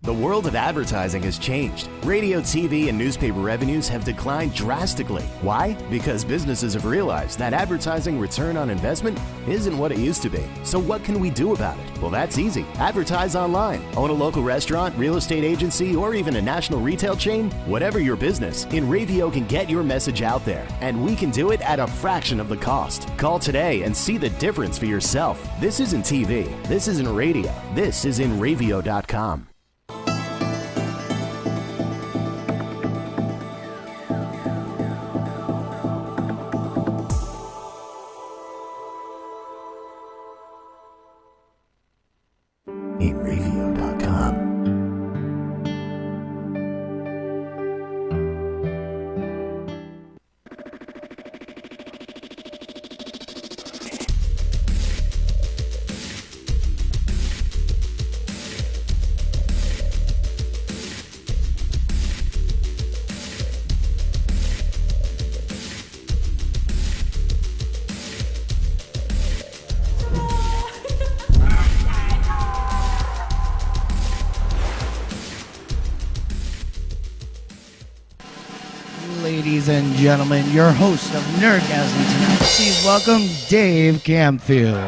The world of advertising has changed. Radio, TV, and newspaper revenues have declined drastically. Why? Because businesses have realized that advertising return on investment isn't what it used to be. So what can we do about it? Well, that's easy. Advertise online. Own a local restaurant, real estate agency, or even a national retail chain? Whatever your business, InRavio can get your message out there. And we can do it at a fraction of the cost. Call today and see the difference for yourself. This isn't TV. This isn't radio. This is InRavio.com. Ladies and gentlemen, your host of Nerdgasm tonight, please welcome Dave Campfield.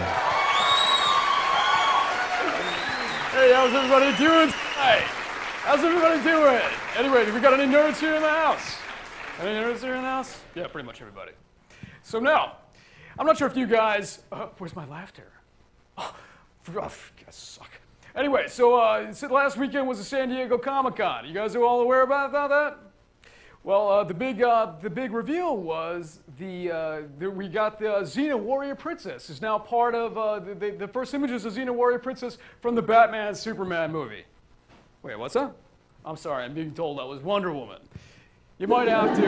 Hey, how's everybody doing tonight? How's everybody doing? Anyway, we got any nerds here in the house? Any nerds here in the house? Yeah, pretty much everybody. So now, I'm not sure if you guys... where's my laughter? Oh, you guys suck. Anyway, so last weekend was the San Diego Comic-Con. You guys are all aware about that? Well, the big reveal was we got the Xena Warrior Princess is now part of the first images of Xena Warrior Princess from the Batman Superman movie. Wait, what's that? I'm sorry, I'm being told that was Wonder Woman. You might have to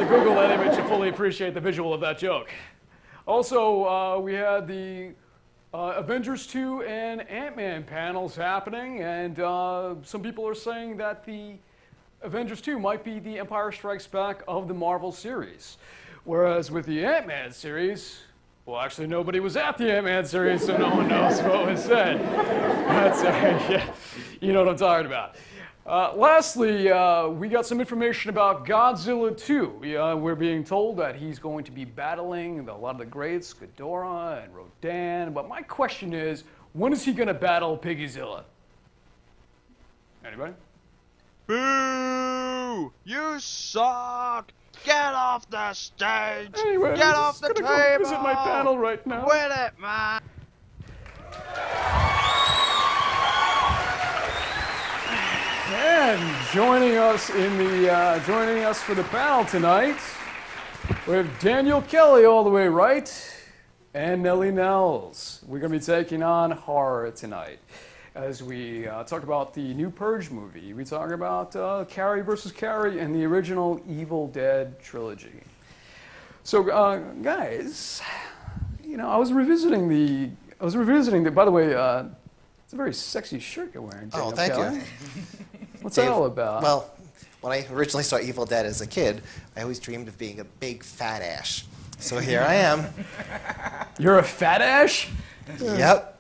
Google that image to fully appreciate the visual of that joke. Also, we had the Avengers 2 and Ant-Man panels happening, and some people are saying that the Avengers 2 might be the Empire Strikes Back of the Marvel series. Whereas with the Ant-Man series, well, actually nobody was at the Ant-Man series, so no one knows what was said. That's, yeah, you know what I'm talking about. Lastly, we got some information about Godzilla 2. We're being told that he's going to be battling a lot of the greats, Ghidorah and Rodan. But my question is, when is he going to battle Piggyzilla? Anybody? Boo! You suck! Get off the stage! Anyway, Get off the table! Go visit my panel right now. Quit it, man! And joining us for the panel tonight, we have Daniel Kelly all the way right, and Nelly Nells. We're going to be taking on horror tonight. As we talk about the new Purge movie, we talk about Carrie versus Carrie and the original Evil Dead Trilogy. So, guys, you know, I was revisiting the. By the way, it's a very sexy shirt you're wearing. Oh, thank you. What's that all about? Well, when I originally saw Evil Dead as a kid, I always dreamed of being a big fat ash. So here I am. You're a fat ash? Yep.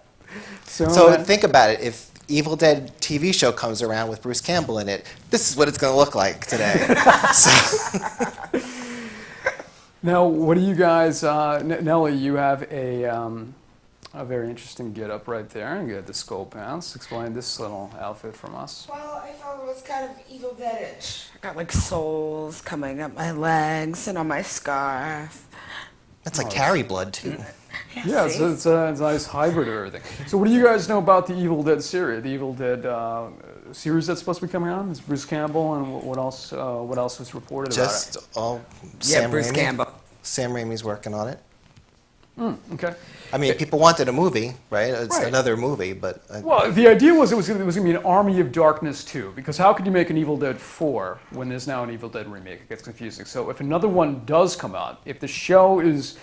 So think about it. If Evil Dead TV show comes around with Bruce Campbell in it, this is what it's going to look like today. Now, what do you guys, Nelly, you have a very interesting get-up right there. You got the skull pants. Explain this little outfit from us. Well, I thought it was kind of Evil Dead-ish. I got like soles coming up my legs and on my scarf. That's like Carrie blood, too. Yeah, it's a nice hybrid of everything. So what do you guys know about the Evil Dead series? The Evil Dead series that's supposed to be coming on? It's Bruce Campbell, and what else was reported about it? Just all Sam Bruce Raimi. Campbell. Sam Raimi's working on it. Okay. I mean, people wanted a movie, right? It's Right. another movie, but... Well, the idea was it was going to be an Army of Darkness 2, because how could you make an Evil Dead 4 when there's now an Evil Dead remake? It gets confusing. So if another one does come out, if the show is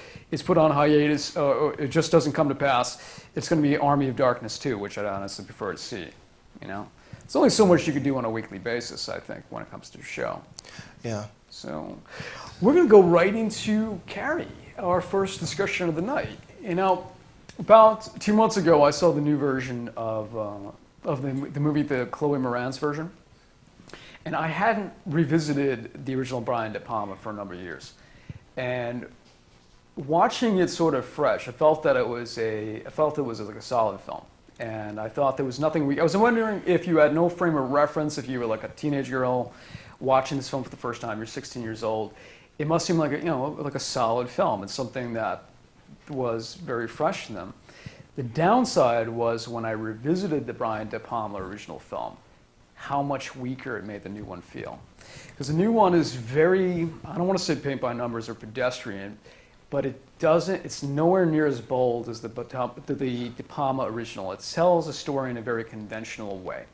put on hiatus, or it just doesn't come to pass, it's going to be Army of Darkness 2, which I'd honestly prefer to see, you know? There's only so much you can do on a weekly basis, I think, when it comes to the show. Yeah. So we're going to go right into Carrie, our first discussion of the night. You know, about 2 months ago, I saw the new version of of the movie, the Chloe Moran's version. And I hadn't revisited the original Brian De Palma for a number of years. And watching it sort of fresh, I felt that it was like a solid film. And I thought there was nothing I was wondering if you had no frame of reference, if you were like a teenage girl watching this film for the first time, you're 16 years old, it must seem like like a solid film. It's something that was very fresh to them. The downside was when I revisited the Brian De Palma original film, how much weaker it made the new one feel. Because the new one is very, I don't want to say paint by numbers or pedestrian, but it's nowhere near as bold as the De Palma original. It tells a story in a very conventional way.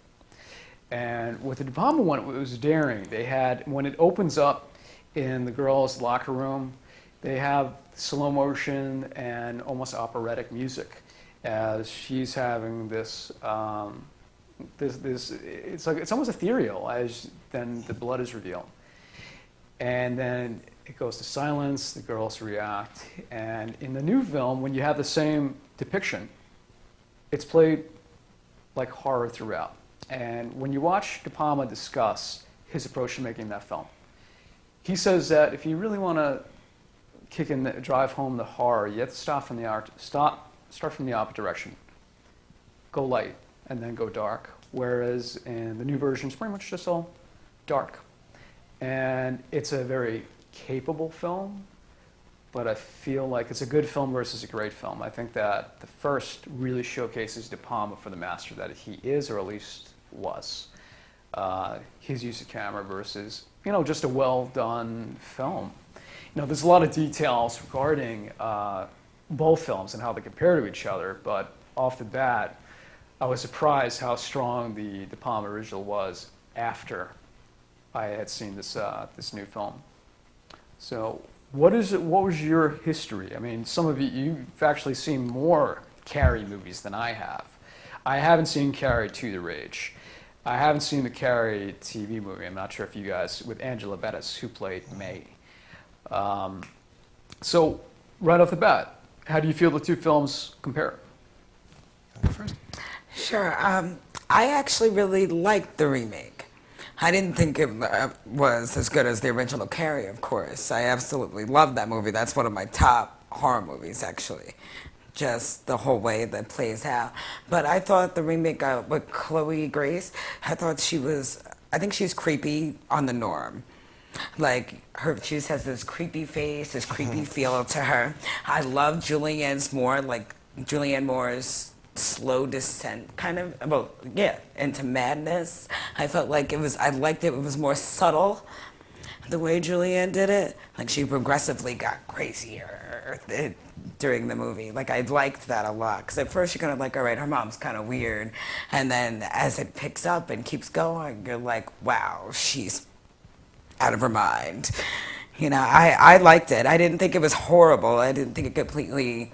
And with the De Palma one, it was daring. They had, when it opens up in the girls' locker room, they have slow motion and almost operatic music as she's having this, it's almost ethereal as then the blood is revealed. And then it goes to silence, the girls react, and in the new film, when you have the same depiction, it's played like horror throughout. And when you watch De Palma discuss his approach to making that film, he says that if you really want to drive home the horror, you have to start from the opposite direction. Go light and then go dark. Whereas in the new version, it's pretty much just all dark. And it's a very capable film, but I feel like it's a good film versus a great film. I think that the first really showcases De Palma for the master that he is, or at least was. His use of camera versus, just a well-done film. There's a lot of details regarding both films and how they compare to each other, but off the bat, I was surprised how strong the De Palma original was after I had seen this new film. So, what was your history? I mean, some of you've actually seen more Carrie movies than I have. I haven't seen Carrie to the Rage. I haven't seen the Carrie TV movie. I'm not sure if you guys, with Angela Bettis, who played May. So, right off the bat, how do you feel the two films compare? First. Sure. I actually really liked the remake. I didn't think it was as good as the original Carrie, of course. I absolutely love that movie. That's one of my top horror movies, actually. Just the whole way that plays out. But I thought the remake with Chloe Grace, I think she's creepy on the norm. Like, she just has this creepy face, this creepy feel to her. I love Julianne Moore's slow descent, kind of, into madness. I felt like I liked it was more subtle, the way Julianne did it. Like, she progressively got crazier during the movie. Like, I liked that a lot. Because at first you're kind of like, all right, her mom's kind of weird. And then as it picks up and keeps going, you're like, wow, she's out of her mind. I liked it. I didn't think it was horrible. I didn't think it completely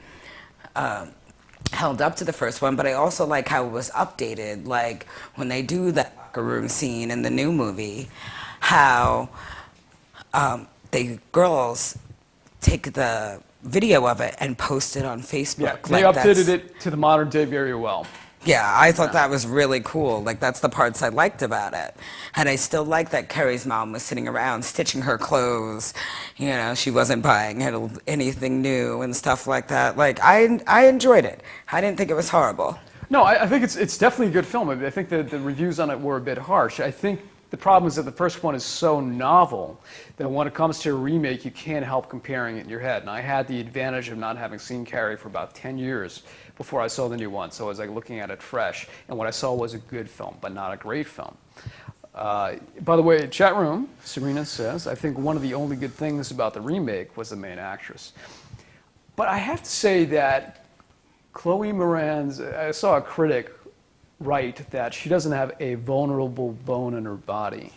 held up to the first one, but I also like how it was updated. Like when they do that locker room scene in the new movie, how the girls take the video of it and post it on Facebook. Yeah, they updated it to the modern day very well. Yeah, I thought that was really cool. Like, that's the parts I liked about it. And I still like that Carrie's mom was sitting around stitching her clothes. She wasn't buying anything new and stuff like that. Like, I enjoyed it. I didn't think it was horrible. No, I think it's definitely a good film. I think that the reviews on it were a bit harsh. I think the problem is that the first one is so novel that when it comes to a remake, you can't help comparing it in your head. And I had the advantage of not having seen Carrie for about 10 years before I saw the new one. So I was like looking at it fresh. And what I saw was a good film, but not a great film. By the way, chat room, Serena says, I think one of the only good things about the remake was the main actress. But I have to say that Chloe Moran's, I saw a critic write that she doesn't have a vulnerable bone in her body.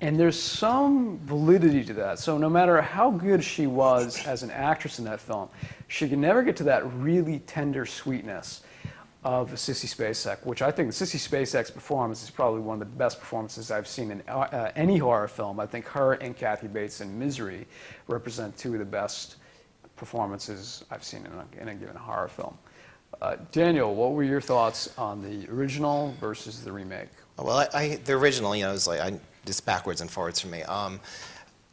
And there's some validity to that. So no matter how good she was as an actress in that film, she can never get to that really tender sweetness of Sissy Spacek, which I think Sissy Spacek's performance is probably one of the best performances I've seen in any horror film. I think her and Kathy Bates in Misery represent two of the best performances I've seen in a given horror film. Daniel, what were your thoughts on the original versus the remake? Well, the original, is like just backwards and forwards for me.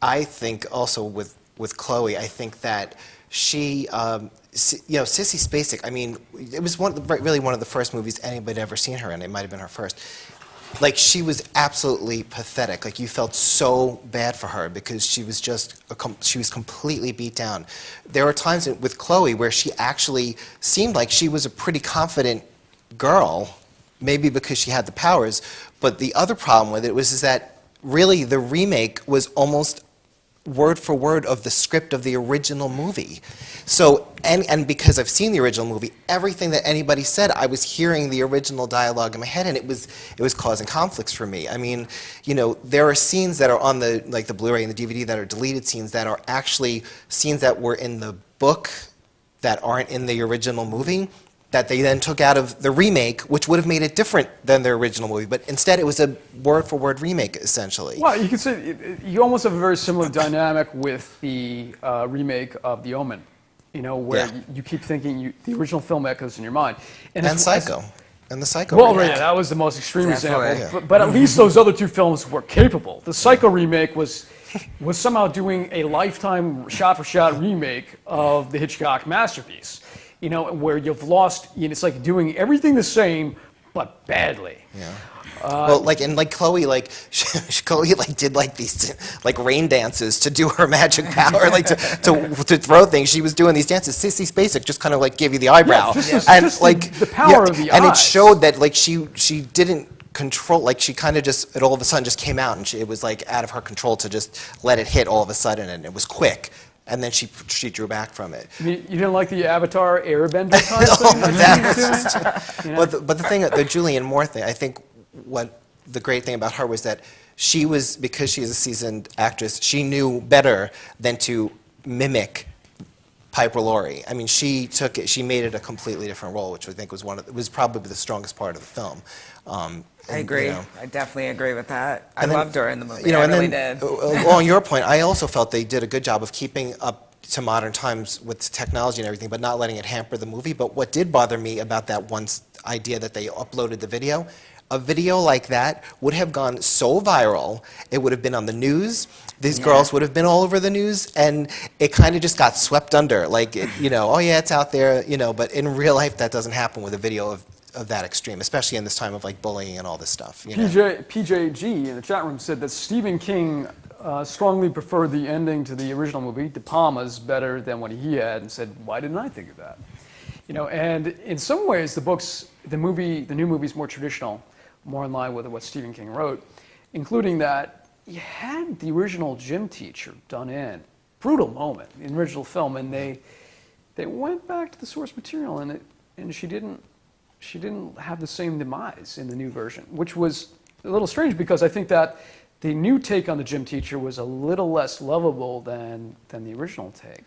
I think also with Chloe, I think that she, Sissy Spacek. I mean, it was really one of the first movies anybody had ever seen her in. It might have been her first. Like, she was absolutely pathetic. Like, you felt so bad for her because she was she was completely beat down. There were times with Chloe where she actually seemed like she was a pretty confident girl, maybe because she had the powers. But the other problem with it is that really the remake was almost word for word of the script of the original movie. So, and because I've seen the original movie, everything that anybody said, I was hearing the original dialogue in my head, and it was causing conflicts for me. I mean, there are scenes that are on the Blu-ray and the DVD that are deleted scenes that are actually scenes that were in the book that aren't in the original movie, that they then took out of the remake, which would have made it different than their original movie. But instead, it was a word-for-word remake, essentially. Well, you could say you almost have a very similar dynamic with the remake of The Omen, where you keep thinking the original film echoes in your mind. And Psycho. And the Psycho Well, remake. yeah, that was the most extreme example. Yeah. But at least those other two films were capable. The Psycho remake was somehow doing a lifetime shot-for-shot remake of the Hitchcock masterpiece. Where you've lost, it's like doing everything the same, but badly. Yeah. Well, Chloe, Chloe did these rain dances to do her magic power, to throw things. She was doing these dances. Sissy Spacek just kind of gave you the eyebrow, the power of the eyes. And it showed that she didn't control, she kind of just, it all of a sudden just came out, and it was out of her control to just let it hit all of a sudden, and it was quick. And then she drew back from it. You didn't like the Avatar Airbender kind of thing? But the thing, the Julianne Moore thing, I think what the great thing about her was that she was, because she is a seasoned actress, she knew better than to mimic Piper Laurie. I mean, she made it a completely different role, which I think was probably the strongest part of the film. I agree. I definitely agree with that. I loved her in the movie. I really did. On your point, I also felt they did a good job of keeping up to modern times with technology and everything, but not letting it hamper the movie. But what did bother me about that one idea that they uploaded the video, a video like that would have gone so viral, it would have been on the news, these girls would have been all over the news, and it kind of just got swept under. Oh yeah, it's out there, but in real life that doesn't happen with a video of that extreme, especially in this time of bullying and all this stuff. PJG in the chat room said that Stephen King strongly preferred the ending to the original movie, De Palma's, better than what he had, and said, why didn't I think of that? And in some ways the new movie is more traditional, more in line with what Stephen King wrote, including that you had the original gym teacher done in. Brutal moment in the original film, and they went back to the source material, and she didn't have the same demise in the new version, which was a little strange because I think that the new take on the gym teacher was a little less lovable than the original take,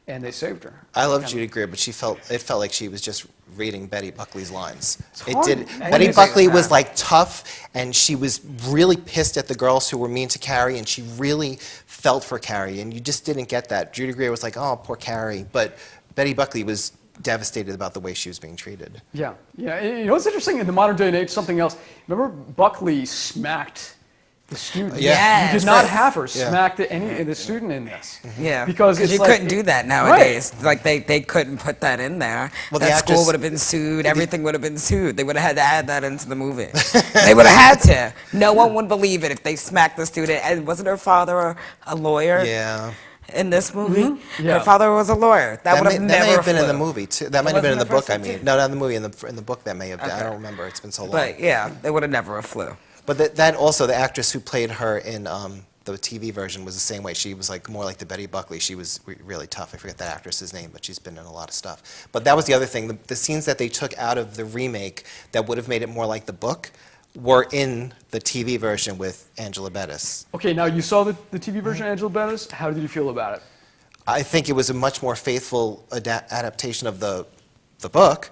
and they saved her. I love Judy Greer, but it felt like she was just reading Betty Buckley's lines. Betty Buckley was tough, and she was really pissed at the girls who were mean to Carrie, and she really felt for Carrie, and you just didn't get that. Judy Greer was like, oh, poor Carrie, but Betty Buckley was devastated about the way she was being treated. Yeah. What's interesting in the modern day and age, something else. Remember, Buckley smacked the student. Yeah. You did not have her smack the student in this. Yeah, because you couldn't do that nowadays. Right. They couldn't put that in there. Well, that school would have been sued. Everything would have been sued. They would have had to add that into the movie. They would have had to. No one would believe it if they smacked the student. And wasn't her father a lawyer? Yeah. In this movie, Yeah. her father was a lawyer. That would have may never have been in the flew. movie too. That might have been in the book. Wasn't it No, not in the movie. In the book, that may have been. I don't remember. It's been so long. But yeah, they would have never flew. But that also, the actress who played her in the TV version was the same way. She was more like the Betty Buckley. She was really tough. I forget that actress's name, but she's been in a lot of stuff. But that was the other thing. The scenes that they took out of the remake that would have made it more like the book were in the TV version with Angela Bettis. Okay, now you saw the TV version of Angela Bettis. How did you feel about it? I think it was a much more faithful adaptation of the book.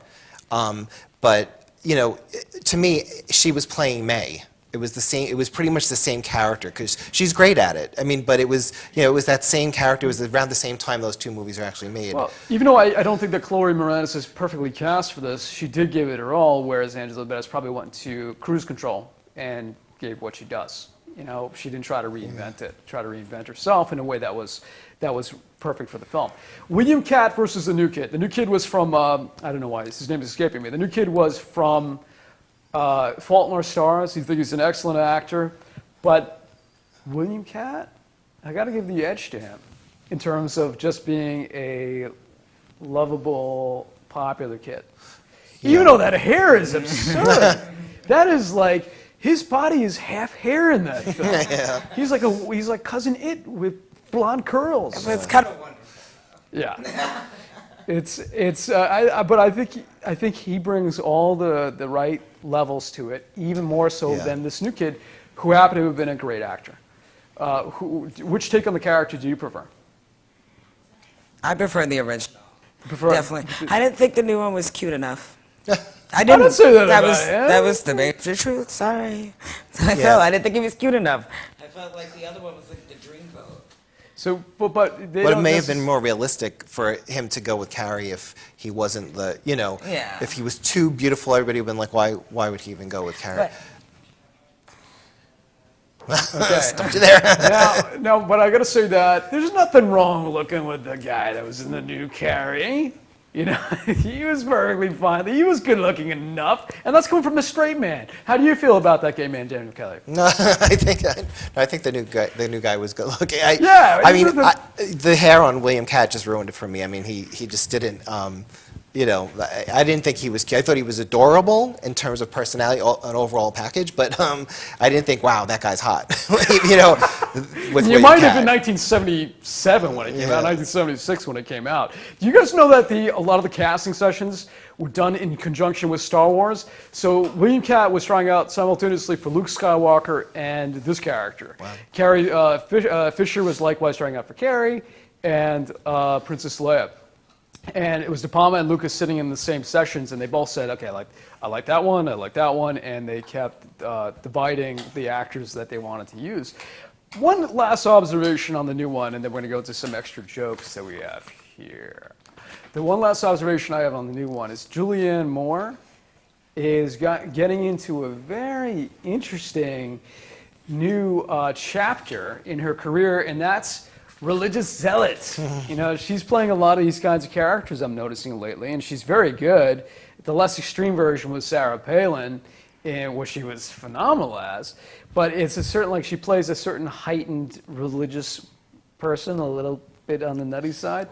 But, to me, she was playing May. It was the same. It was pretty much the same character because she's great at it. I mean, but it was it was that same character. It was around the same time those two movies were actually made. Well, even though I don't think that Chloe Moretz is perfectly cast for this, she did give it her all, whereas Angela Bassett probably went to cruise control and gave what she does. She didn't try to reinvent it, try to reinvent herself in a way that was perfect for the film. William Katt versus the new kid. The new kid was from, I don't know why, his name is escaping me. The new kid was from Fault in Our Stars. You think he's an excellent actor, but William Katt, I got to give the edge to him in terms of just being a lovable, popular kid. Yeah. Even though that hair is absurd. That is like, his body is half hair in that film. Yeah. He's like Cousin It with blonde curls. It's kind of wonderful. Yeah. But I think he brings all the right levels to it, even more so than this new kid, who happened to have been a great actor. Which take on the character do you prefer? I prefer the original. Definitely. I I didn't think the new one was cute enough. I didn't say that. That was the major truth. Sorry. I didn't think he was cute enough. I felt like the other one was like the dreamboat. So, but it may have been more realistic for him to go with Carrie if he wasn't if he was too beautiful, everybody would have been like, why would he even go with Carrie? Okay. Stopped you there. Now, but I got to say that there's nothing wrong looking with the guy that was in the new Carrie. He was perfectly fine. He was good looking enough, and that's coming from a straight man. How do you feel about that gay man, Daniel Kelly? No, I think the new guy was good looking. The hair on William Katt just ruined it for me. I mean, he just didn't. I didn't think he was cute. I thought he was adorable in terms of personality, an overall package, but I didn't think, wow, that guy's hot. With you might have in 1977 when it came out, 1976 when it came out. Do you guys know that a lot of the casting sessions were done in conjunction with Star Wars? So William Katt was trying out simultaneously for Luke Skywalker and this character. Wow. Carrie Fisher was likewise trying out for Carrie and Princess Leia. And it was Depalma and Lucas sitting in the same sessions, and they both said, okay, I like that one, and they kept dividing the actors that they wanted to use. One last observation on the new one, and then we're going to go to some extra jokes that we have here. The one last observation I have on the new one is Julianne Moore is getting into a very interesting new chapter in her career, and that's religious zealot. She's playing a lot of these kinds of characters I'm noticing lately, and she's very good. The less extreme version was Sarah Palin, which she was phenomenal as. But it's she plays a certain heightened religious person, a little bit on the nutty side,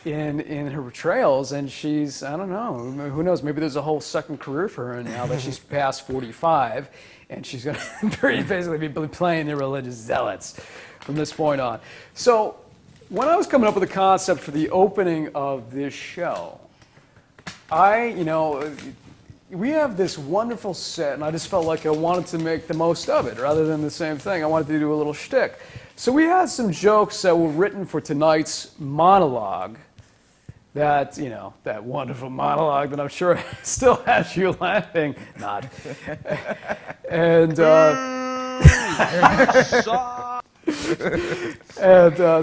in her portrayals, and she's, I don't know, who knows, maybe there's a whole second career for her now that she's past 45, and she's going to basically be playing the religious zealots from this point on. So when I was coming up with the concept for the opening of this show, we have this wonderful set, and I just felt like I wanted to make the most of it rather than the same thing. I wanted to do a little shtick. So we had some jokes that were written for tonight's monologue. That wonderful monologue that I'm sure still has you laughing. Not. And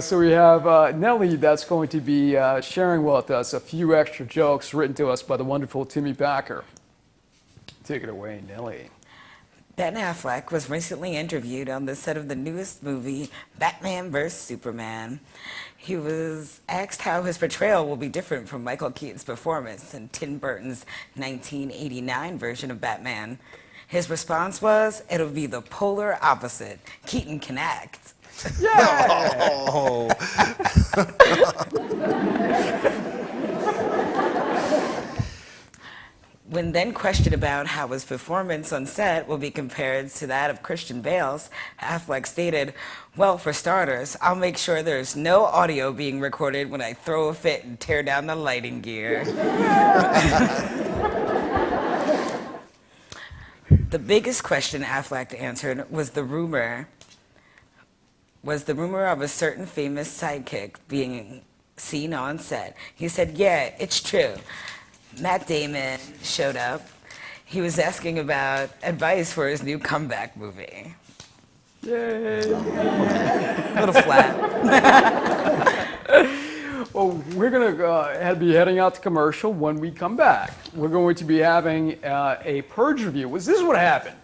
so we have Nelly that's going to be sharing with us a few extra jokes written to us by the wonderful Timmy Backer. Take it away, Nelly. Ben Affleck was recently interviewed on the set of the newest movie, Batman vs. Superman. He was asked how his portrayal will be different from Michael Keaton's performance in Tim Burton's 1989 version of Batman. His response was, it'll be the polar opposite. Keaton can act. Yeah! Oh. When then questioned about how his performance on set will be compared to that of Christian Bale's, Affleck stated, well, for starters, I'll make sure there's no audio being recorded when I throw a fit and tear down the lighting gear. The biggest question Affleck answered was the rumor of a certain famous sidekick being seen on set. He said, yeah, it's true. Matt Damon showed up. He was asking about advice for his new comeback movie. Yay! A little flat. Well, we're going to be heading out to commercial. When we come back, we're going to be having a Purge review. This is what happened.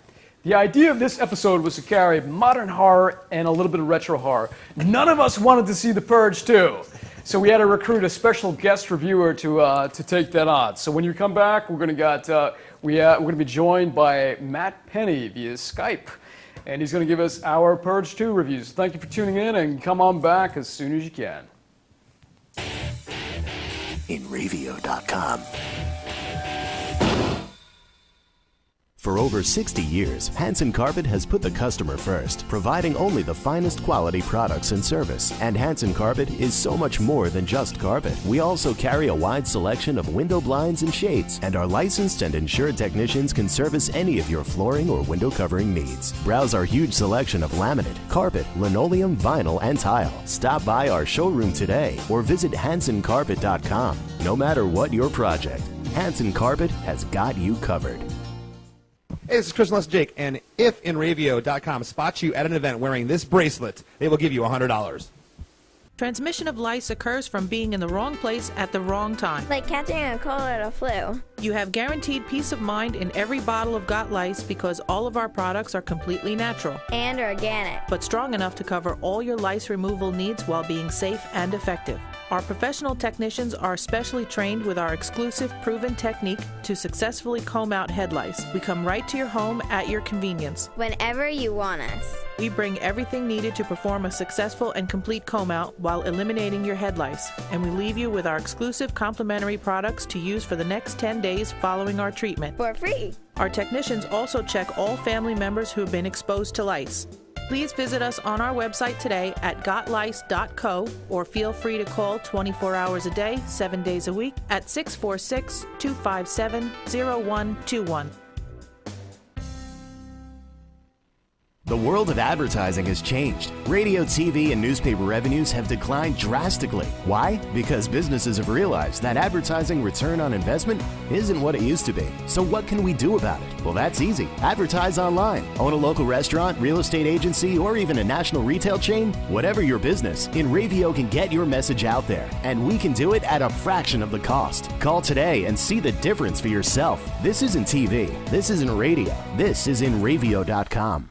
The idea of this episode was to carry modern horror and a little bit of retro horror. None of us wanted to see The Purge 2. So we had to recruit a special guest reviewer to take that on. So when you come back, we're going to be joined by Matt Penny via Skype. And he's going to give us our Purge 2 reviews. Thank you for tuning in, and come on back as soon as you can. InRevio.com. For over 60 years, Hanson Carpet has put the customer first, providing only the finest quality products and service. And Hanson Carpet is so much more than just carpet. We also carry a wide selection of window blinds and shades, and our licensed and insured technicians can service any of your flooring or window covering needs. Browse our huge selection of laminate, carpet, linoleum, vinyl, and tile. Stop by our showroom today or visit HansonCarpet.com. No matter what your project, Hanson Carpet has got you covered. Hey, this is Chris and Les Jake, and if InRevio.com spots you at an event wearing this bracelet, they will give you $100. Transmission of lice occurs from being in the wrong place at the wrong time. Like catching a cold or a flu. You have guaranteed peace of mind in every bottle of Got Lice because all of our products are completely natural. And organic. But strong enough to cover all your lice removal needs while being safe and effective. Our professional technicians are specially trained with our exclusive proven technique to successfully comb out head lice. We come right to your home at your convenience. Whenever you want us. We bring everything needed to perform a successful and complete comb out while eliminating your head lice. And we leave you with our exclusive complimentary products to use for the next 10 days following our treatment. For free. Our technicians also check all family members who have been exposed to lice. Please visit us on our website today at gotlice.co or feel free to call 24 hours a day, 7 days a week at 646-257-0121. The world of advertising has changed. Radio, TV, and newspaper revenues have declined drastically. Why? Because businesses have realized that advertising return on investment isn't what it used to be. So what can we do about it? Well, that's easy. Advertise online. Own a local restaurant, real estate agency, or even a national retail chain? Whatever your business, InRevio can get your message out there, and we can do it at a fraction of the cost. Call today and see the difference for yourself. This isn't TV. This isn't radio. This is InRevio.com.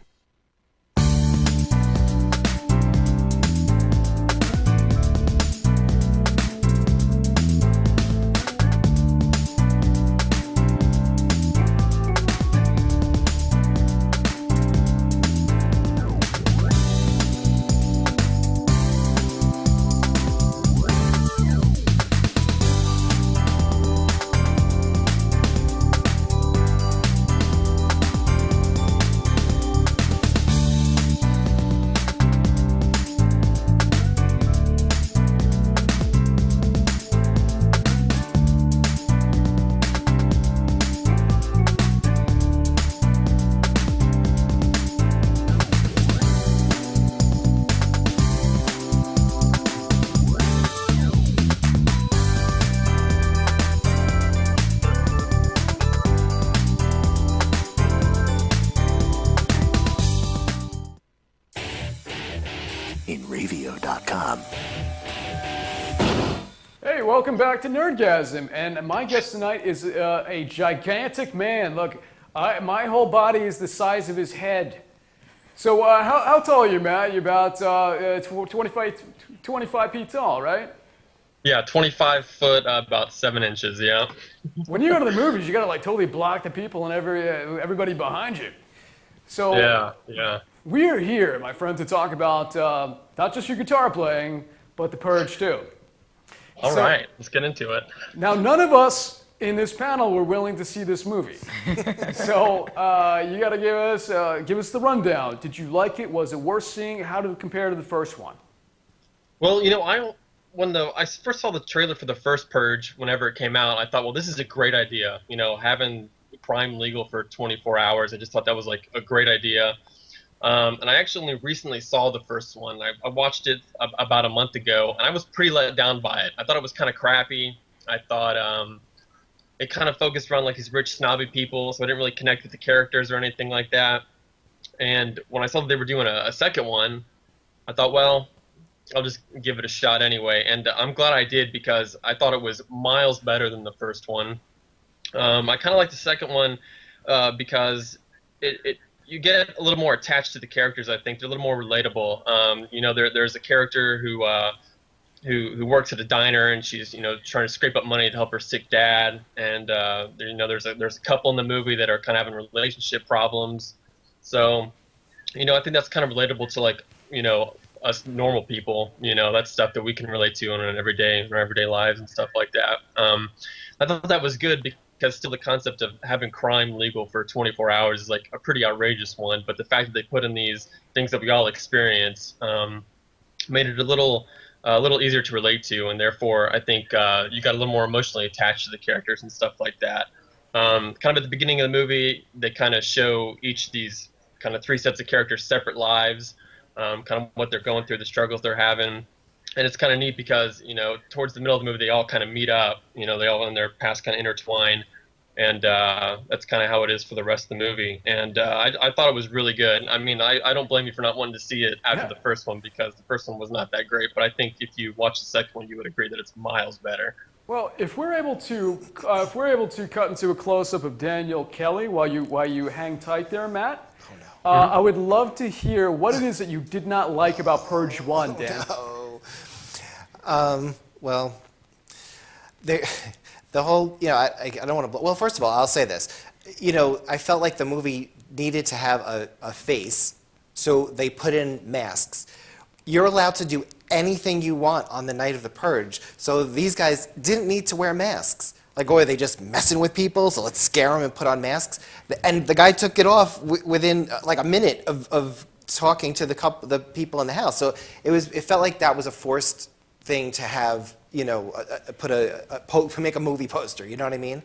InRevio.com. Hey, welcome back to Nerdgasm, and my guest tonight is a gigantic man. Look, my whole body is the size of his head. So how tall are you, Matt? You're about 25 feet tall, right? Yeah, 25 foot, about 7 inches, yeah. When you go to the movies, you gotta like totally block the people and everybody behind you. So yeah. We're here, my friend, to talk about not just your guitar playing, but The Purge 2. All right, let's get into it. Now, none of us in this panel were willing to see this movie. So you got to give us the rundown. Did you like it? Was it worth seeing? How did it compare to the first one? Well, you know, when I first saw the trailer for the first Purge, whenever it came out, I thought, well, this is a great idea. You know, having Prime legal for 24 hours, I just thought that was like a great idea. And I actually recently saw the first one. I watched it about a month ago, and I was pretty let down by it. I thought it was kind of crappy. I thought it kind of focused around like these rich snobby people, so I didn't really connect with the characters or anything like that. And when I saw that they were doing a second one, I thought, well, I'll just give it a shot anyway. And I'm glad I did, because I thought it was miles better than the first one. I kind of like the second one because you get a little more attached to the characters. I think they're a little more relatable. You know, there's a character who works at a diner, and she's, you know, trying to scrape up money to help her sick dad. And you know, there's a couple in the movie that are kind of having relationship problems. So, you know, I think that's kind of relatable to, like, you know, us normal people. You know, that's stuff that we can relate to in our everyday lives and stuff like that. I thought that was good because still the concept of having crime legal for 24 hours is like a pretty outrageous one. But the fact that they put in these things that we all experience made it a little easier to relate to, and therefore I think you got a little more emotionally attached to the characters and stuff like that. Kind of at the beginning of the movie, they kind of show each of these kind of three sets of characters' separate lives, kind of what they're going through, the struggles they're having. And it's kind of neat because, you know, towards the middle of the movie, they all kind of meet up. You know, they all in their past kind of intertwine. And that's kind of how it is for the rest of the movie. And I thought it was really good. I mean, I don't blame you for not wanting to see it after the first one, because the first one was not that great. But I think if you watch the second one, you would agree that it's miles better. Well, if we're able to cut into a close-up of Daniel Kelly while you hang tight there, Matt, I would love to hear what it is that you did not like about Purge 1, Dan. Well, the whole, you know, I don't want to. Well, first of all, I'll say this. You know, I felt like the movie needed to have a face, so they put in masks. You're allowed to do anything you want on the night of the Purge, so these guys didn't need to wear masks. Like, oh, are they just messing with people? So let's scare them and put on masks. And the guy took it off within like a minute of talking to the people in the house. So it felt like that was a forced thing to have, you know, make a movie poster. You know what I mean?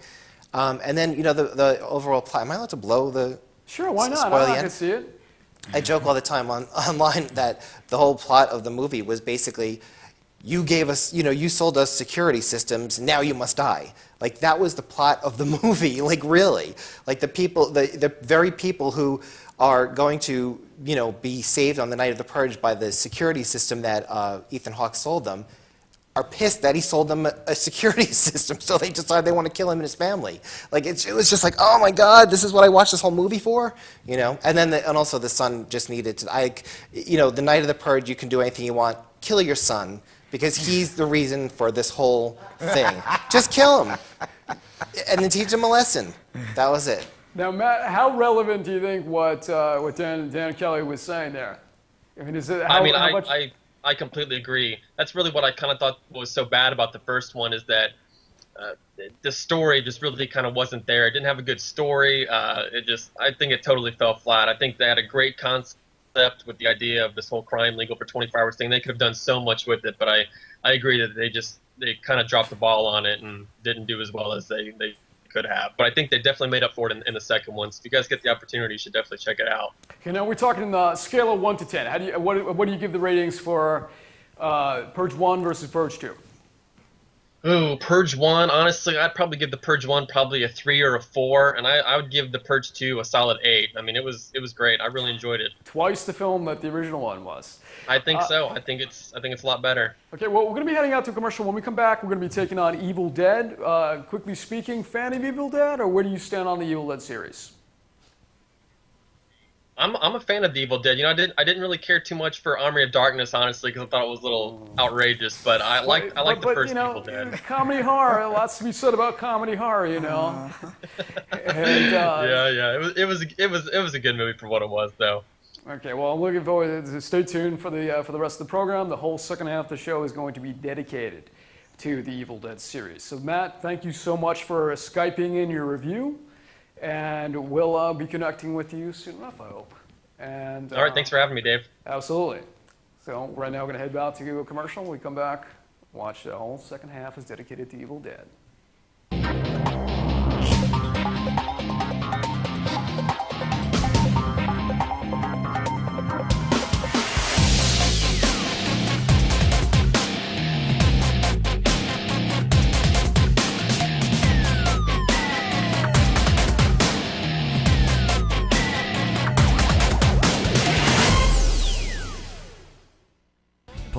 And then, you know, the overall plot. Am I allowed to blow the? Sure, why not? Spoil the I end? can see it. I joke all the time online that the whole plot of the movie was basically, you gave us, you know, you sold us security systems, now you must die. Like, that was the plot of the movie, like, really. Like, the very people who are going to, you know, be saved on the night of the Purge by the security system that Ethan Hawke sold them are pissed that he sold them a security system, so they decide they want to kill him and his family. Like, it was just like, oh my God, this is what I watched this whole movie for, you know? And then, and also the son just needed to, you know, the night of the Purge, you can do anything you want, kill your son, because he's the reason for this whole thing. Just kill him, and then teach him a lesson. That was it. Now, Matt, how relevant do you think what Dan Kelly was saying there? I mean, is it? I completely agree. That's really what I kind of thought was so bad about the first one, is that the story just really kind of wasn't there. It didn't have a good story. I think it totally fell flat. I think they had a great concept with the idea of this whole crime legal for 24 hours thing. They could have done so much with it, but I agree that they kind of dropped the ball on it and didn't do as well as they could have. But I think they definitely made up for it in the second one. So if you guys get the opportunity, you should definitely check it out. Okay, now we're talking the scale of 1 to 10. What do you give the ratings for Purge 1 versus Purge 2? Ooh, Purge 1, honestly, I'd probably give the Purge 1 probably a 3 or a 4, and I would give the Purge 2 a solid 8. I mean, it was great. I really enjoyed it. Twice the film that the original one was. I think so. I think it's a lot better. Okay, well, we're going to be heading out to a commercial. When we come back, we're going to be taking on Evil Dead. Quickly speaking, fan of Evil Dead, or where do you stand on the Evil Dead series? I'm a fan of the Evil Dead. You know, I didn't really care too much for Army of Darkness, honestly, because I thought it was a little outrageous. But I like the first Evil Dead. Comedy horror. Lots to be said about comedy horror, you know. And, it was a good movie for what it was, though. Okay, well, I'm looking forward to stay tuned for the rest of the program. The whole second half of the show is going to be dedicated to the Evil Dead series. So, Matt, thank you so much for Skyping in your review. And we'll be connecting with you soon enough, I hope. And all right, thanks for having me, Dave. Absolutely. So right now we're going to head out to a commercial. When we come back, watch the whole second half is dedicated to Evil Dead.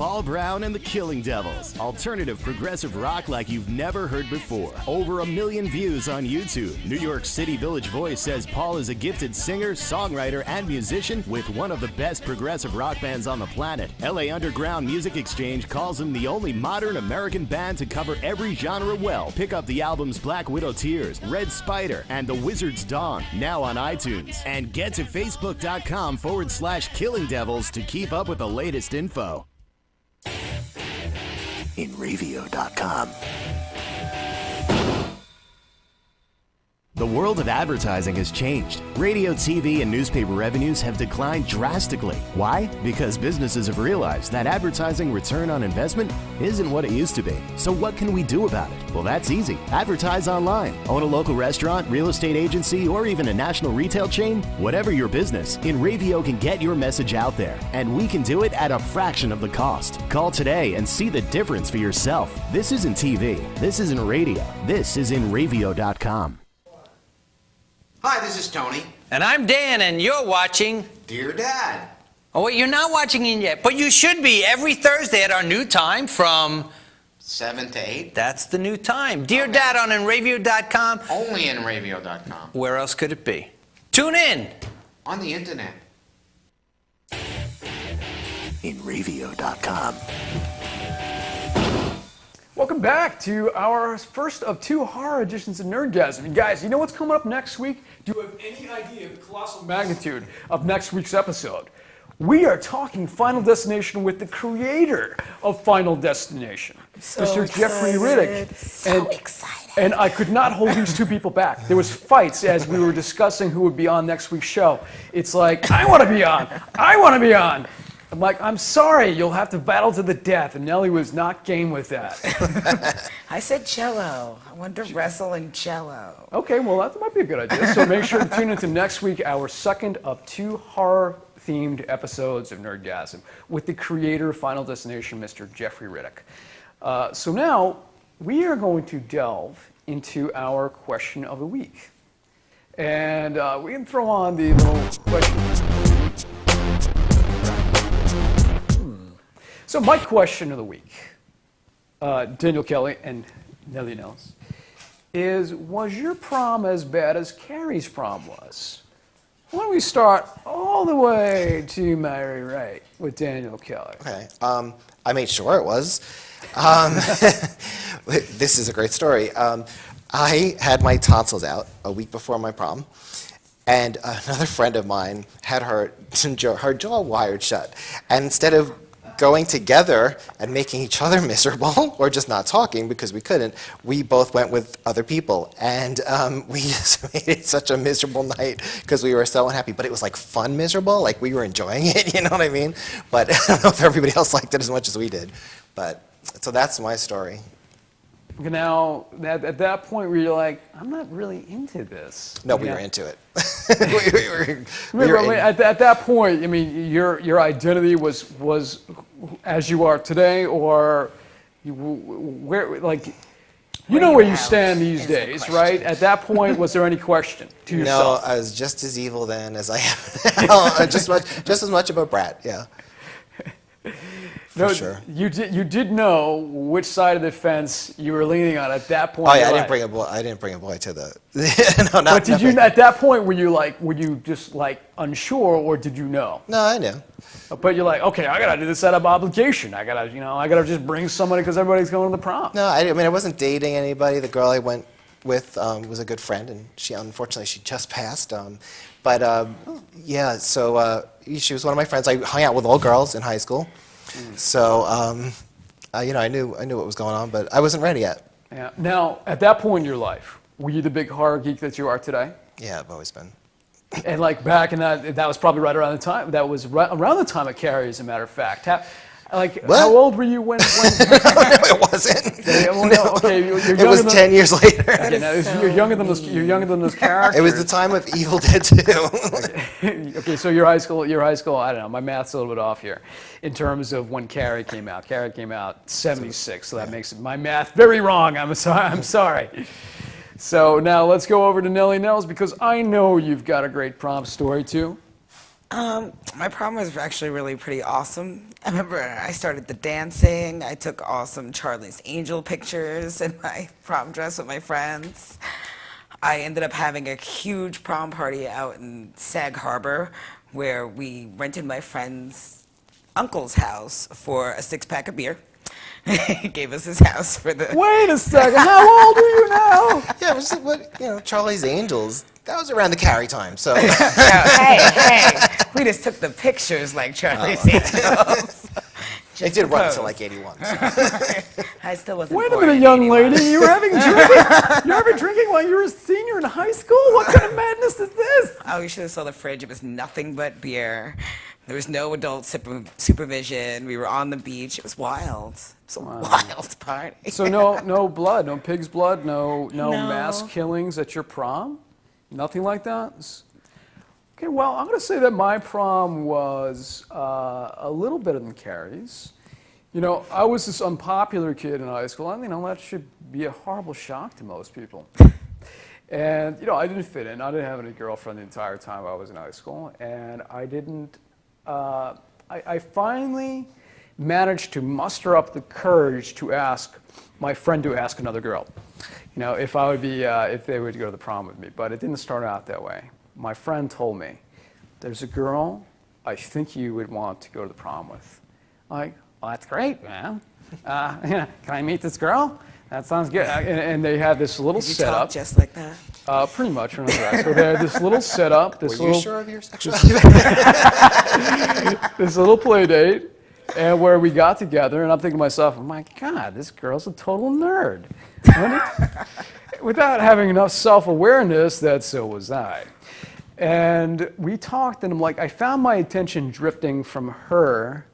Paul Brown and the Killing Devils. Alternative progressive rock like you've never heard before. Over 1 million views on YouTube. New York City Village Voice says Paul is a gifted singer, songwriter, and musician with one of the best progressive rock bands on the planet. LA Underground Music Exchange calls him the only modern American band to cover every genre well. Pick up the albums Black Widow Tears, Red Spider, and The Wizard's Dawn, now on iTunes. And get to facebook.com/Killing Devils to keep up with the latest info. InRevio.com. The world of advertising has changed. Radio, TV, and newspaper revenues have declined drastically. Why? Because businesses have realized that advertising return on investment isn't what it used to be. So what can we do about it? Well, that's easy. Advertise online. Own a local restaurant, real estate agency, or even a national retail chain? Whatever your business, InRevio can get your message out there. And we can do it at a fraction of the cost. Call today and see the difference for yourself. This isn't TV. This isn't radio. This is InRevio.com. Hi, this is Tony. And I'm Dan, and you're watching Dear Dad. Oh, wait, you're not watching it yet, but you should be every Thursday at our new time from 7 to 8. That's the new time. Dear Dad on InRevio.com. Only InRevio.com. Where else could it be? Tune in. On the internet. InRevio.com. Welcome back to our first of 2 horror editions of Nerdgasm. And guys, you know what's coming up next week? Do you have any idea of the colossal magnitude of next week's episode? We are talking Final Destination with the creator of Final Destination, Mr. Jeffrey Riddick. So excited. And I could not hold these 2 people back. There was fights as we were discussing who would be on next week's show. It's like, I want to be on. I want to be on. I'm like, I'm sorry, you'll have to battle to the death. And Nelly was not game with that. I said cello. I want to wrestle in cello. Okay, well, that might be a good idea. So make sure to tune into next week, our second of 2 horror-themed episodes of Nerdgasm with the creator of Final Destination, Mr. Jeffrey Riddick. So now, we are going to delve into our question of the week. And we can throw on the little question. So my question of the week, Daniel Kelly and Nelly Nells, was your prom as bad as Carrie's prom was? Why don't we start all the way to my right with Daniel Kelly? Okay. I made sure it was. This is a great story. I had my tonsils out a week before my prom, and another friend of mine had her jaw wired shut. And instead of going together and making each other miserable, or just not talking because we couldn't, we both went with other people. And we just made it such a miserable night because we were so unhappy. But it was like fun miserable, like we were enjoying it, you know what I mean? But I don't know if everybody else liked it as much as we did. But so that's my story. Now, at that point where you're like, I'm not really into this. No, we were into it. At that point, I mean, your identity was as you are today, or where, like, you know where you stand these days, right? At that point, was there any question to yourself? No, I was just as evil then as I am now. just as much of a brat, yeah. No, sure. You did know which side of the fence you were leaning on at that point. Oh yeah, I didn't bring a boy to the. No, but did you at that point were you just like unsure, or did you know? No, I knew. But you're like, okay, I gotta do this out of obligation. I gotta just bring somebody because everybody's going to the prom. No, I mean I wasn't dating anybody. The girl I went with was a good friend, and unfortunately she just passed. Yeah, so she was one of my friends. I hung out with all girls in high school. So, I knew what was going on, but I wasn't ready yet. Yeah. Now, at that point in your life, were you the big horror geek that you are today? Yeah, I've always been. And like back in that was probably right around the time. That was around the time of Carrie, as a matter of fact. How old were you when? No, it wasn't. It was 10 years later. Okay, you're younger than those. You're younger than those characters. It was the time of Evil Dead 2. Okay, so your high school. I don't know. My math's a little bit off here, in terms of when Carrie came out. Carrie came out 76, so that makes my math very wrong. I'm sorry. So now let's go over to Nelly Nells, because I know you've got a great prom story too. My prom was actually really pretty awesome. I remember I started the dancing. I took awesome Charlie's Angel pictures in my prom dress with my friends. I ended up having a huge prom party out in Sag Harbor where we rented my friend's uncle's house for a 6-pack of beer. He gave us his house for the... Wait a second, how old are you now? Yeah, it was, Charlie's Angels. That was around the Carrie time, so. hey, we just took the pictures like Charlie's Angels. It did run until like 81. So. I still wasn't Wait a born minute, in young 81. lady, you're having drinking while you were a senior in high school? What kind of madness is this? Oh, you should have saw the fridge. It was nothing but beer. There was no adult supervision. We were on the beach. It was wild. It's a wild party. So no blood, no pig's blood, no mass killings at your prom? Nothing like that? Okay, well, I'm going to say that my prom was a little better than Carrie's. I was this unpopular kid in high school, and that should be a horrible shock to most people. And, I didn't fit in. I didn't have any girlfriend the entire time I was in high school, and I didn't, I finally managed to muster up the courage to ask my friend to ask another girl, if I would be, if they would go to the prom with me. But it didn't start out that way. My friend told me, there's a girl I think you would want to go to the prom with. I'm like, well, that's great, man. Can I meet this girl? That sounds good. And they had this little setup. Talk just like that? Pretty much. So they had this little setup. Were you sure of your sexuality? This little play date. And where we got together, and I'm thinking to myself, oh my God, this girl's a total nerd. Without having enough self-awareness, that so was I. And we talked, and I'm like, I found my attention drifting from her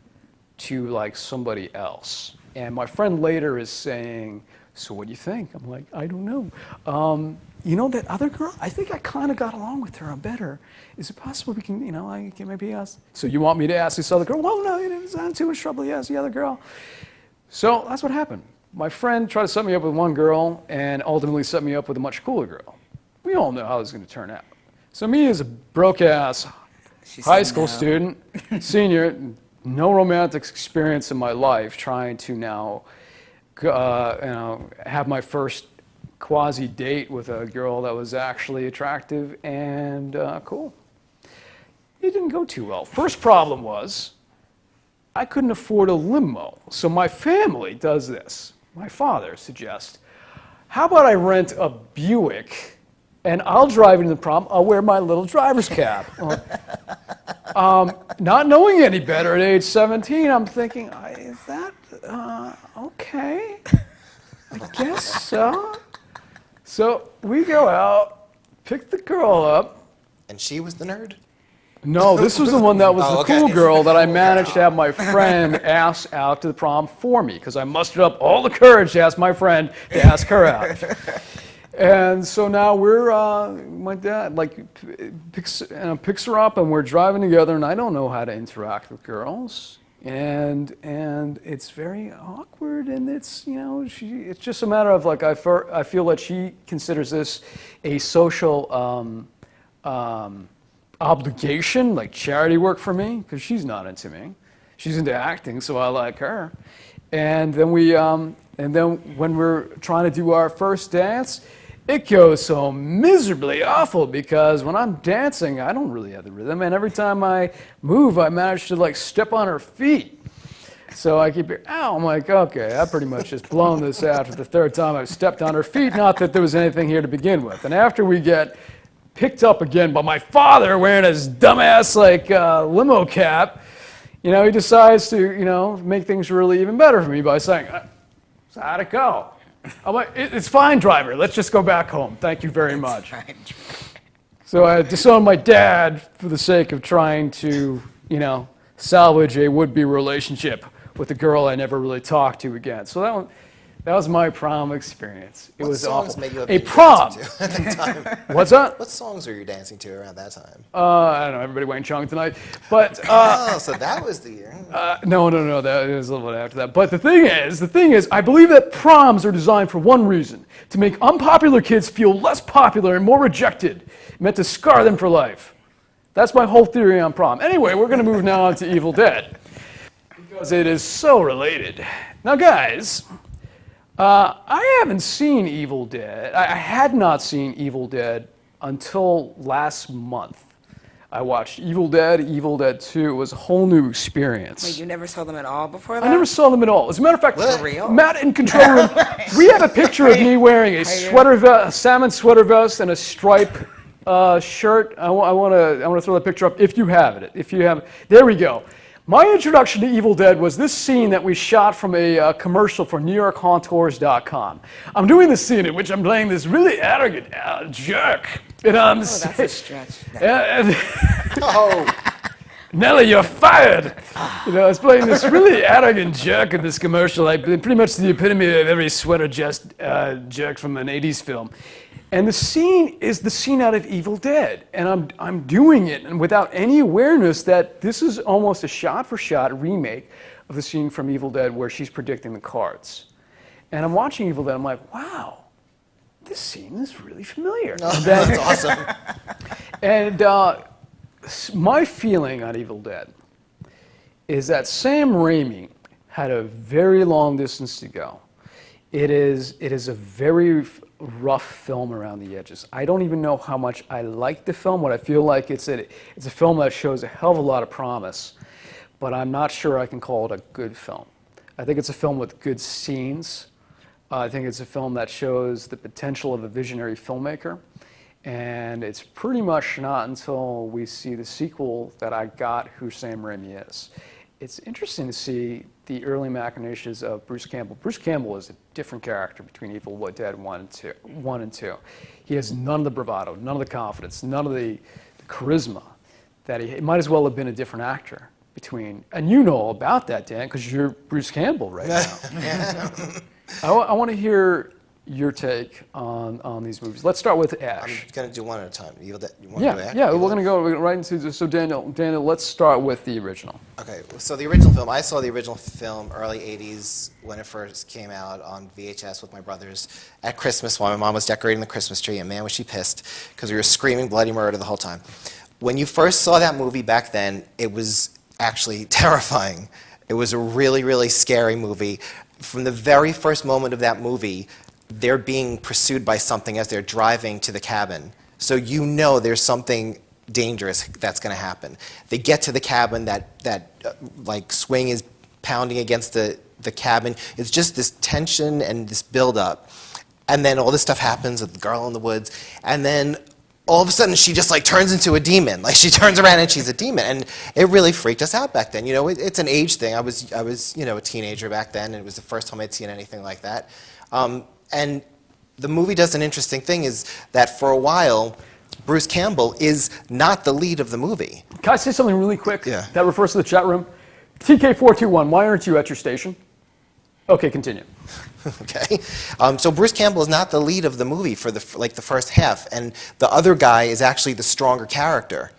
to like somebody else. And my friend later is saying, so what do you think? I'm like, I don't know. That other girl, I think I kind of got along with her better. Is it possible we can, I can maybe ask? So you want me to ask this other girl? Well, no, it's not too much trouble. Yes, the other girl. So that's what happened. My friend tried to set me up with one girl and ultimately set me up with a much cooler girl. We all know how this is going to turn out. So me as a broke-ass high school student, senior, no romantic experience in my life, trying to now have my first quasi-date with a girl that was actually attractive and cool. It didn't go too well. First problem was I couldn't afford a limo. So my family does this. My father suggests, how about I rent a Buick and I'll drive into the prom. I'll wear my little driver's cap. Not knowing any better at age 17, I'm thinking, is that okay? I guess so. So we go out, pick the girl up. And she was the nerd? No, this was the one that was the cool girl that I managed to have my friend ask out to the prom for me, because I mustered up all the courage to ask my friend to ask her out. And so now my dad picks her up, and we're driving together, and I don't know how to interact with girls, and it's very awkward, and it's it's just a matter of I feel that she considers this a social obligation, like charity work for me, because she's not into me. She's into acting, so I like her. And then when we're trying to do our first dance, it goes so miserably awful because when I'm dancing, I don't really have the rhythm, and every time I move, I manage to step on her feet. So I keep I'm like, okay, I pretty much just blown this out for the third time I've stepped on her feet, not that there was anything here to begin with. And after we get picked up again by my father wearing his dumbass limo cap, he decides to make things really even better for me by saying, so how'd it go? I'm like, it's fine, driver. Let's just go back home. Thank you very much. So I disowned my dad for the sake of trying to, salvage a would-be relationship with a girl I never really talked to again. So that was my prom experience. It was awful. A prom. At that time? What's that? What songs were you dancing to around that time? I don't know. Everybody Wang Chung tonight, but so that was the year. No. That was a little bit after that. But the thing is, I believe that proms are designed for one reason: to make unpopular kids feel less popular and more rejected, meant to scar them for life. That's my whole theory on prom. Anyway, we're going to move now on to Evil Dead, because it is so related. Now, guys, I haven't seen Evil Dead. I had not seen Evil Dead until last month. I watched Evil Dead 2. It was a whole new experience. Wait, you never saw them at all before that? I never saw them at all. As a matter of fact, For real? Matt in control room, we have a picture of me wearing a a salmon sweater vest and a stripe shirt. I want to throw that picture up if you have it. If you have, there we go. My introduction to Evil Dead was this scene that we shot from a commercial for NewYorkHauntTours.com. I'm doing this scene in which I'm playing this really arrogant jerk. And I'm that's a stretch. Nelly, you're fired. I was playing this really arrogant jerk in this commercial, like pretty much the epitome of every sweater jerk from an 80s film. And the scene is the scene out of Evil Dead, and I'm doing it and without any awareness that this is almost a shot-for-shot remake of the scene from Evil Dead where she's predicting the cards. And I'm watching Evil Dead, I'm like, wow, this scene is really familiar. Oh, that's awesome. And my feeling on Evil Dead is that Sam Raimi had a very long distance to go. It is a very rough film around the edges. I don't even know how much I like the film. What I feel like it's a film that shows a hell of a lot of promise, but I'm not sure I can call it a good film. I think it's a film with good scenes. I think it's a film that shows the potential of a visionary filmmaker, and it's pretty much not until we see the sequel that I got who Sam Raimi is. It's interesting to see the early machinations of Bruce Campbell. Bruce Campbell is a different character between Evil Dead 1 and 2. He has none of the bravado, none of the confidence, none of the charisma that he might as well have been a different actor between. And you know all about that, Dan, because you're Bruce Campbell right now. I want to hear your take on these movies. Let's start with Ash. I'm going to do one at a time. Evil Dead. You want Yeah, to do Ash? yeah, we're going to go right into this. So Daniel, let's start with the original. Okay, so the original film, I saw the original film early 80s when it first came out on VHS with my brothers at Christmas while my mom was decorating the Christmas tree, and man, was she pissed because we were screaming bloody murder the whole time. When you first saw that movie back then, it was actually terrifying. It was a really, really scary movie. From the very first moment of that movie, they're being pursued by something as they're driving to the cabin. So you know there's something dangerous that's going to happen. They get to the cabin, that like swing is pounding against the cabin. It's just this tension and this buildup. And then all this stuff happens with the girl in the woods. And then all of a sudden she just like turns into a demon. Like she turns around and she's a demon. And it really freaked us out back then. You know, it's an age thing. I was a teenager back then, and it was the first time I'd seen anything like that. And the movie does an interesting thing is that for a while, Bruce Campbell is not the lead of the movie. Can I say something really quick? Yeah. That refers to the chat room. TK421, why aren't you at your station? Okay, continue. Okay. So Bruce Campbell is not the lead of the movie for the first half, and the other guy is actually the stronger character.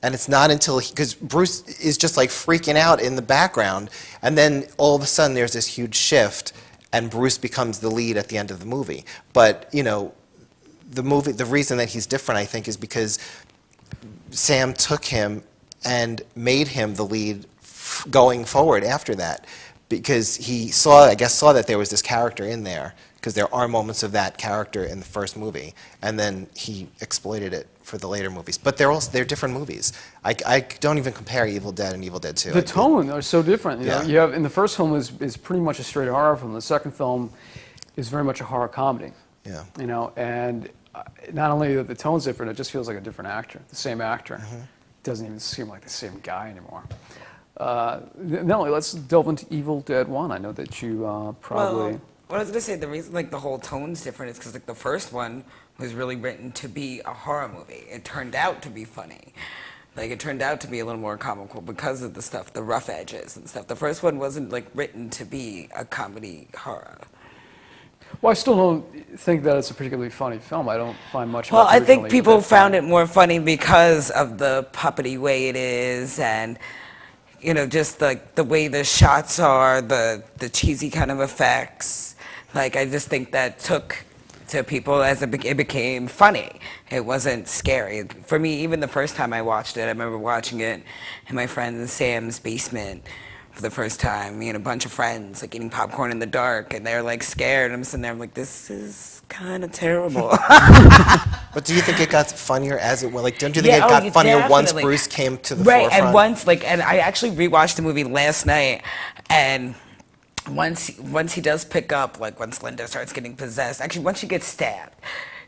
And it's not until, because Bruce is just like freaking out in the background, and then all of a sudden there's this huge shift, and Bruce becomes the lead at the end of the movie. But, you know, the reason that he's different, I think, is because Sam took him and made him the lead going forward after that. Because he saw that there was this character in there, because there are moments of that character in the first movie, and then he exploited it for the later movies. But they're different movies. I don't even compare Evil Dead and Evil Dead 2. The tone are so different. You know, you have in the first film is pretty much a straight horror film. The second film is very much a horror comedy. Yeah. You know, and not only that the tone's different, it just feels like a different actor. The same actor. Mm-hmm. Doesn't even seem like the same guy anymore. Nelly, let's delve into Evil Dead 1. I know that you probably... Well, what I was going to say, the reason like the whole tone's different is because like the first one was really written to be a horror movie. It turned out to be funny. Like it turned out to be a little more comical because of the stuff, the rough edges and stuff. The first one wasn't like written to be a comedy horror. Well, I still don't think that it's a particularly funny film. I don't find much Well, about I the think original people Evil Dead found film. it more funny because of the puppety way it is, and you know, just like the way the shots are, the cheesy kind of effects. Like I just think that took to people as it became funny. It wasn't scary. For me, even the first time I watched it, I remember watching it in my friend Sam's basement for the first time. Me and a bunch of friends, like eating popcorn in the dark, and they're like scared. I'm sitting there, I'm like, this is kind of terrible. But do you think it got funnier as it went? Like, don't you think it got funnier once Bruce came to the forefront? Right, and I actually rewatched the movie last night, and once he does pick up, like once Linda starts getting possessed, actually once she gets stabbed,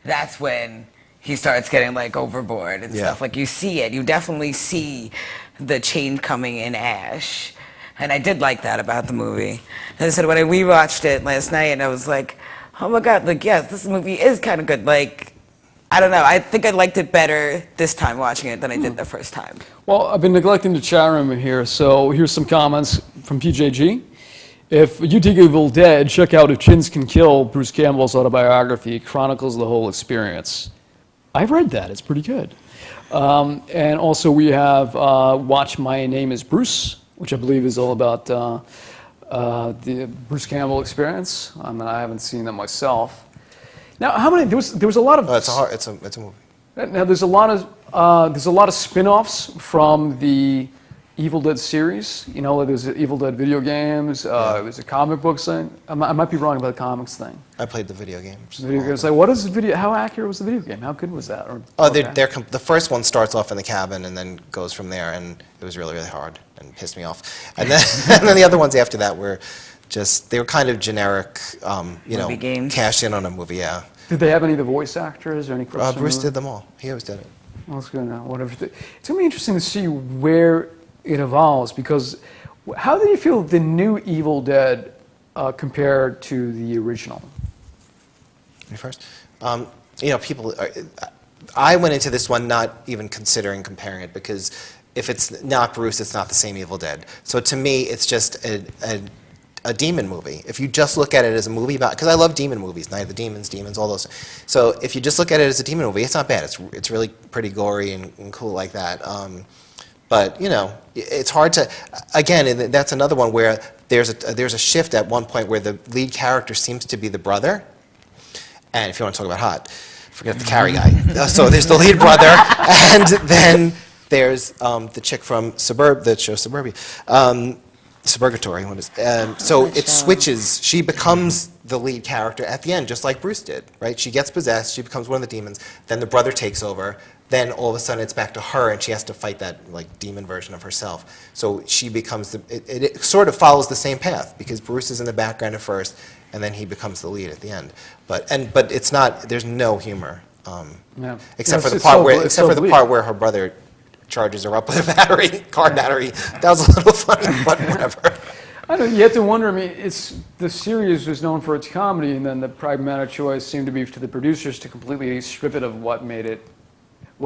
that's when he starts getting like overboard and stuff. Like you see it, you definitely see the change coming in Ash. And I did like that about the movie. And I said when I rewatched it last night, and I was like, oh my God, like yes, this movie is kind of good. Like, I don't know, I think I liked it better this time watching it than I did the first time. Well, I've been neglecting the chat room here, so here's some comments from PJG. If you dig Evil Dead, check out If Chins Can Kill, Bruce Campbell's autobiography. It chronicles the whole experience. I've read that. It's pretty good. And also we have watch My Name is Bruce, which I believe is all about the Bruce Campbell experience. I mean, I haven't seen that myself. Now, how many? There was a lot of. It's a movie. Now, there's a lot of spin-offs from the Evil Dead series. You know, there's Evil Dead video games. There's a comic book thing. I might be wrong about the comics thing. I played the video games. Video games. Like, what is the video? How accurate was the video game? How good was that? The first one starts off in the cabin and then goes from there, and it was really, really hard and pissed me off. And then, and then the other ones after that were they were kind of generic, movie games. Cashed in on a movie, yeah. Did they have any of the voice actors or any? Bruce did them all. He always did it. Well, that's good now. Whatever. It's gonna be interesting to see where it evolves, because how do you feel the new Evil Dead compared to the original? Me first. People. I went into this one not even considering comparing it, because if it's not Bruce, it's not the same Evil Dead. So to me, it's just a demon movie. If you just look at it as a movie about, because I love demon movies, Night of the Demons, all those. So if you just look at it as a demon movie, it's not bad. It's really pretty gory and cool like that. But it's hard to. Again, that's another one where there's a shift at one point where the lead character seems to be the brother. And if you want to talk about hot, forget the Carrie guy. So there's the lead brother, and then there's the chick from the show Suburbia. Suburgatory. So it switches. She becomes the lead character at the end, just like Bruce did, right? She gets possessed. She becomes one of the demons. Then the brother takes over. Then all of a sudden it's back to her, and she has to fight that demon version of herself. So she becomes it sort of follows the same path, because Bruce is in the background at first, and then he becomes the lead at the end. But it's not. There's no humor, except for the part where her brother charges her up with a car battery. That was a little funny, but whatever. I don't know, you have to wonder, I mean, the series was known for its comedy, and then the pragmatic choice seemed to be to the producers to completely strip it of what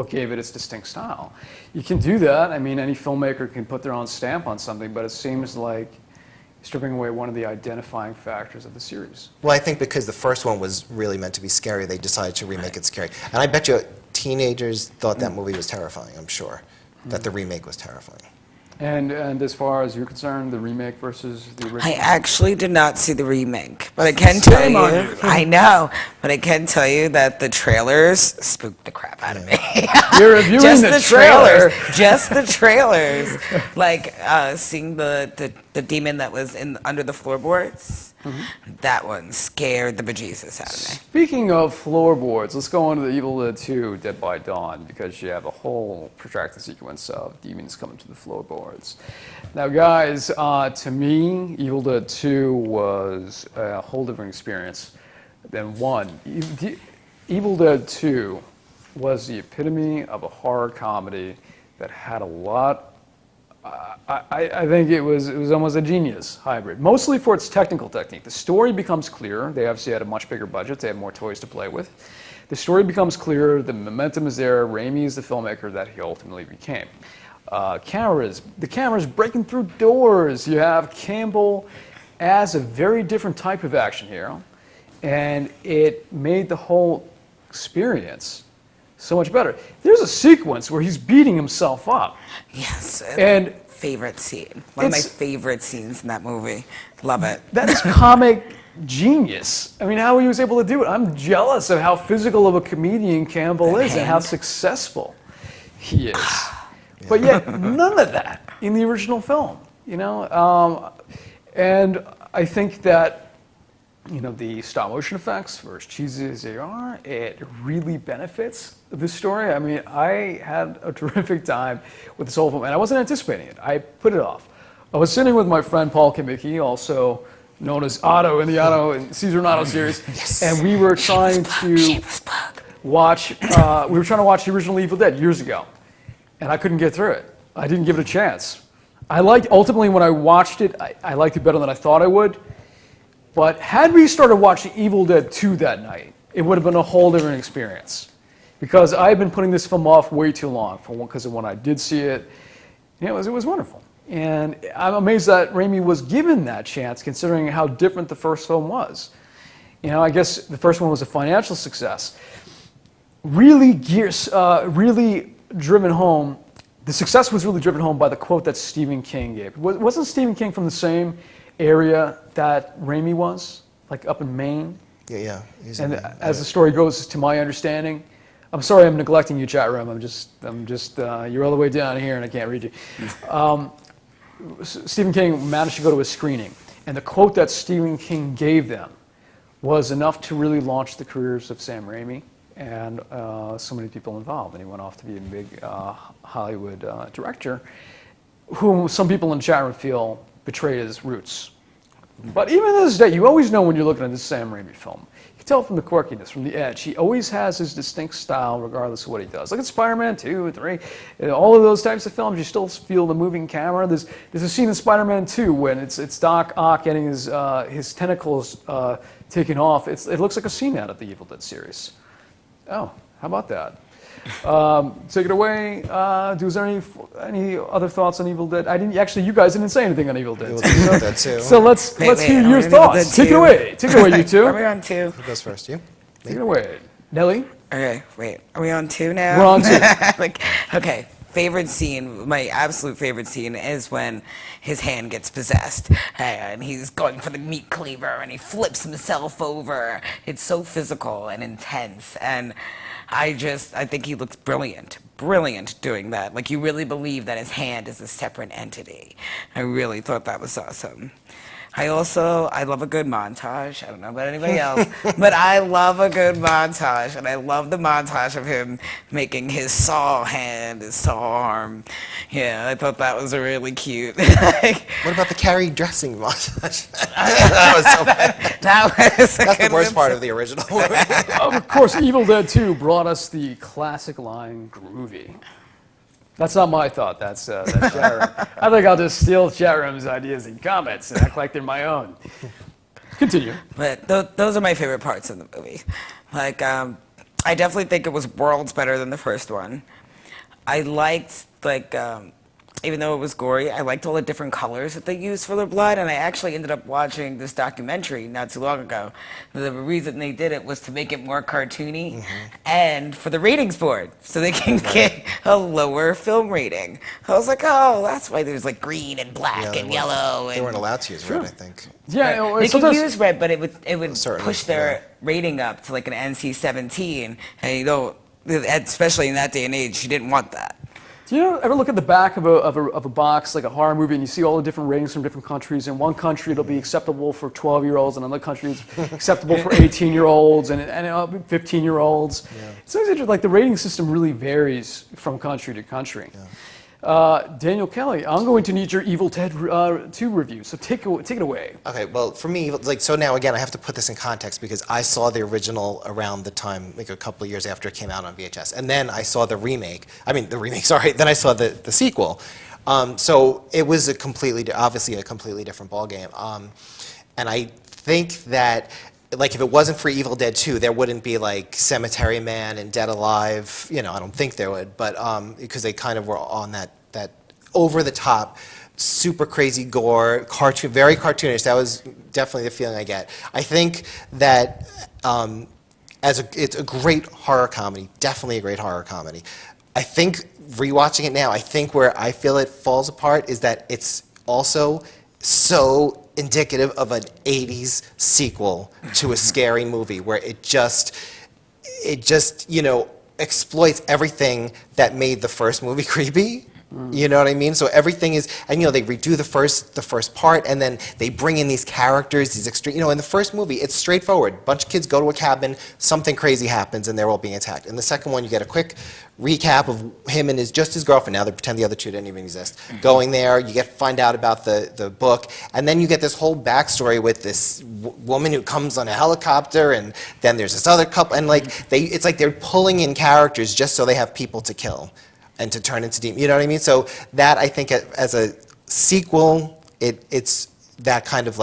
gave it its distinct style. You can do that. I mean, any filmmaker can put their own stamp on something, but it seems like stripping away one of the identifying factors of the series. Well, I think because the first one was really meant to be scary, they decided to remake it scary. And I bet you teenagers thought that movie was terrifying, I'm sure. That the remake was terrifying. And as far as you're concerned, the remake versus the original? I actually did not see the remake, but I can tell you, I know, but I can tell you that the trailers spooked the crap out of me. You're reviewing the trailer. Just the trailers. Like seeing the demon that was under the floorboards. Mm-hmm. That one scared the bejesus out of me. Speaking of floorboards, let's go on to the Evil Dead 2, Dead by Dawn, because you have a whole protracted sequence of demons coming to the floorboards. Now, guys, to me, Evil Dead 2 was a whole different experience than 1. Evil Dead 2 was the epitome of a horror comedy that had a lot. I think it was almost a genius hybrid, mostly for its technical technique. The story becomes clearer. They obviously had a much bigger budget. They had more toys to play with. The story becomes clearer. The momentum is there. Raimi is the filmmaker that he ultimately became. The camera's breaking through doors. You have Campbell as a very different type of action hero, and it made the whole experience so much better. There's a sequence where he's beating himself up. Yes. And favorite scene. One of my favorite scenes in that movie. Love it. That is comic genius. I mean, how he was able to do it. I'm jealous of how physical of a comedian Campbell is and how successful he is. But yet, none of that in the original film, you know? And I think that, you know, the stop motion effects, for as cheesy as they are, it really benefits the story. I mean, I had a terrific time with this whole film, and I wasn't anticipating it. I put it off. I was sitting with my friend Paul Kimicki, also known as Otto in the Otto and Caesar Otto series, and we were trying to watch the original Evil Dead years ago, and I couldn't get through it. I didn't give it a chance. Ultimately when I watched it, I liked it better than I thought I would. But had we started watching Evil Dead 2 that night, it would have been a whole different experience. Because I had been putting this film off way too long, because when I did see it, you know, it was wonderful. And I'm amazed that Raimi was given that chance, considering how different the first film was. You know, I guess the first one was a financial success. Really driven home. The success was really driven home by the quote that Stephen King gave. Wasn't Stephen King from the same area that Raimi was, like up in Maine? Yeah. And as the story goes, to my understanding, I'm sorry I'm neglecting you, chat room. I'm just you're all the way down here and I can't read you. Stephen King managed to go to a screening, and the quote that Stephen King gave them was enough to really launch the careers of Sam Raimi and so many people involved. And he went off to be a big Hollywood director, whom some people in the chat room feel betrayed his roots. But even to this day, you always know when you're looking at this Sam Raimi film. You can tell from the quirkiness, from the edge. He always has his distinct style regardless of what he does. Look at Spider-Man 2, 3, all of those types of films, you still feel the moving camera. There's a scene in Spider-Man 2 when it's Doc Ock getting his tentacles taken off. It looks like a scene out of the Evil Dead series. Oh, how about that? Take it away. Was there any other thoughts on Evil Dead? You guys didn't say anything on Evil Dead. Evil Dead 2. So let's hear your thoughts. Take it away. Take it away, you two. Are we on 2? Who goes first? You? Take it away. Nelly? Okay, wait. Are we on 2 now? We're on 2. Okay. Favorite scene, my absolute favorite scene is when his hand gets possessed and he's going for the meat cleaver and he flips himself over. It's so physical and intense, and I think he looks brilliant doing that. Like, you really believe that his hand is a separate entity. I really thought that was awesome. I love a good montage. I don't know about anybody else, but I love a good montage, and I love the montage of him making his saw hand, his saw arm. Yeah, I thought that was really cute. What about the Carrie dressing montage? That was so bad. That's the worst part of the original movie. Of course, Evil Dead 2 brought us the classic line, groovy. That's not my thought, that's chat room. I think I'll just steal chat room's ideas and comments and act like they're my own. Continue. But those are my favorite parts of the movie. Like, I definitely think it was worlds better than the first one. I liked, even though it was gory, I liked all the different colors that they used for their blood, and I actually ended up watching this documentary not too long ago. The reason they did it was to make it more cartoony and for the ratings board, so they can get a lower film rating. I was like, oh, that's why there's like green and black and yellow. They weren't allowed to use red, I think. Yeah, they could use red, but it would push their rating up to like an NC-17, and especially in that day and age, you didn't want that. Do you ever look at the back of a box, like a horror movie, and you see all the different ratings from different countries? In one country, it'll be acceptable for 12-year-olds, and in another country, it's acceptable for 18-year-olds and 15-year-olds. Yeah. It's always interesting. Like, the rating system really varies from country to country. Yeah. Daniel Kelly, I'm going to need your Evil Dead 2 review, so take it away. Okay, well, for me, so now again, I have to put this in context because I saw the original around the time, like a couple of years after it came out on VHS, and then I saw then I saw the sequel. So it was obviously a completely different ballgame. And I think that, like, if it wasn't for Evil Dead 2, there wouldn't be like Cemetery Man and Dead Alive. I don't think there would, but because they kind of were on that over the top, super crazy gore, very cartoonish. That was definitely the feeling I get. I think that it's a great horror comedy, definitely a great horror comedy. I think rewatching it now, I think where I feel it falls apart is that it's also so indicative of an 80s sequel to a scary movie where it just exploits everything that made the first movie creepy. You know what I mean? So everything is, and they redo the first part, and then they bring in these characters, these extreme. In the first movie, it's straightforward. Bunch of kids go to a cabin, something crazy happens, and they're all being attacked. In the second one, you get a quick recap of him and his girlfriend. Now they pretend the other two didn't even exist. Going there, you find out about the book, and then you get this whole backstory with this woman who comes on a helicopter, and then there's this other couple, and it's like they're pulling in characters just so they have people to kill and to turn into demons. You know what I mean? So that, I think, as a sequel, it's that kind of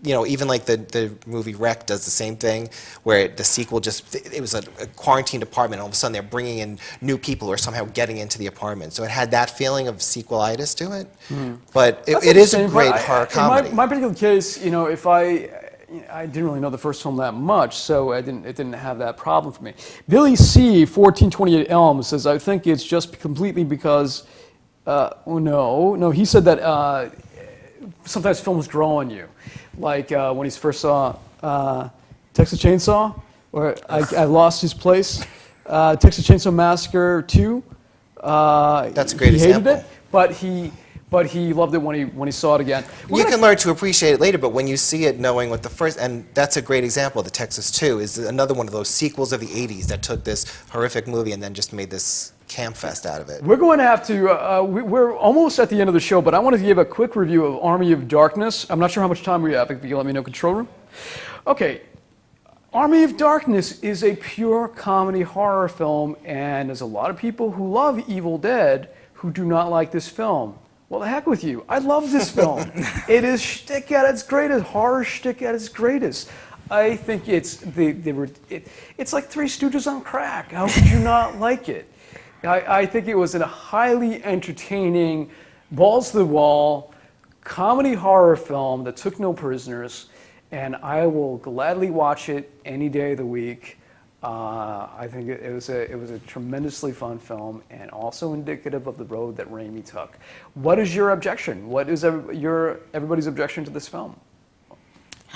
even like the movie Wreck does the same thing, where the sequel it was a quarantined apartment, all of a sudden they're bringing in new people who are somehow getting into the apartment. So it had that feeling of sequelitis to it. But it is a great horror comedy. In my particular case, if I didn't really know the first film that much, so it didn't have that problem for me. Billy C. 1428 Elm says, I think it's just completely because, no, he said that sometimes films grow on you. Like when he first saw Texas Chainsaw, or I Lost His Place, Texas Chainsaw Massacre 2. That's a great example. He hated it, but he loved it when he saw it again. You can learn to appreciate it later, but when you see it knowing what the first, and that's a great example, the Texas 2 is another one of those sequels of the 80s that took this horrific movie and then just made this camp fest out of it. We're going to have to, we're almost at the end of the show, but I wanted to give a quick review of Army of Darkness. I'm not sure how much time we have, if you can let me know, control room. Okay, Army of Darkness is a pure comedy horror film, and there's a lot of people who love Evil Dead who do not like this film. Well, the heck with you. I love this film. It is shtick at its greatest, horror shtick at its greatest. I think it's like Three Stooges on crack. How could you not like it? I think it was a highly entertaining, balls-to-the-wall, comedy horror film that took no prisoners, and I will gladly watch it any day of the week. I think it was a tremendously fun film, and also indicative of the road that Raimi took. What is your objection? What is everybody's objection to this film?